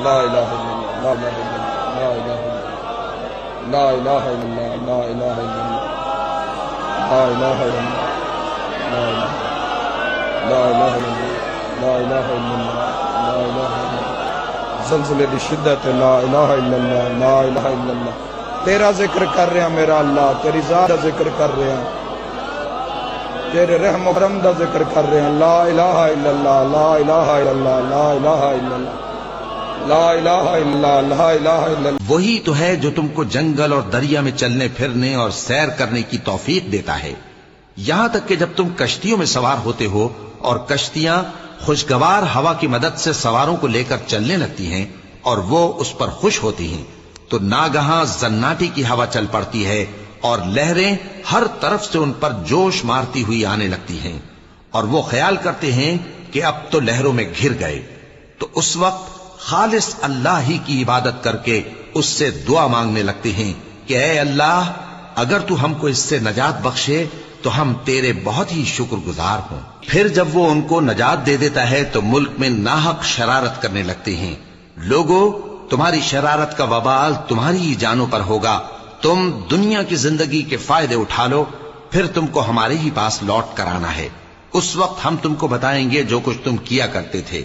لا الہ الا اللہ لا الہ الا اللہ لا الہ الا اللہ لا الہ الا اللہ لا الہ الا اللہ لا الہ الا اللہ لا الہ الا اللہ زلزلے دی شدت لا الہ الا اللہ لا الہ الا اللہ تیرا ذکر کر رہے ہیں میرا اللہ، تیری ذات کا ذکر کر رہے ہیں، تیرے رحم و کرم کا ذکر کر رہے ہیں، لا الہ الا اللہ لا الہ الا اللہ لا الہ الا اللہ لا الہ الا اللہ لا الہ الا اللہ۔ وہی تو ہے جو تم کو جنگل اور دریا میں چلنے پھرنے اور سیر کرنے کی توفیق دیتا ہے، یہاں تک کہ جب تم کشتیوں میں سوار ہوتے ہو اور کشتیاں خوشگوار ہوا کی مدد سے سواروں کو لے کر چلنے لگتی ہیں اور وہ اس پر خوش ہوتی ہیں، تو ناگہاں زناٹی کی ہوا چل پڑتی ہے اور لہریں ہر طرف سے ان پر جوش مارتی ہوئی آنے لگتی ہیں، اور وہ خیال کرتے ہیں کہ اب تو لہروں میں گھر گئے، تو اس وقت خالص اللہ ہی کی عبادت کر کے اس سے دعا مانگنے لگتے ہیں کہ اے اللہ، اگر تو ہم کو اس سے نجات بخشے تو ہم تیرے بہت ہی شکر گزار ہوں۔ پھر جب وہ ان کو نجات دے دیتا ہے تو ملک میں ناحق شرارت کرنے لگتے ہیں۔ لوگو، تمہاری شرارت کا وبال تمہاری ہی جانوں پر ہوگا، تم دنیا کی زندگی کے فائدے اٹھا لو، پھر تم کو ہمارے ہی پاس لوٹ کر آنا ہے، اس وقت ہم تم کو بتائیں گے جو کچھ تم کیا کرتے تھے۔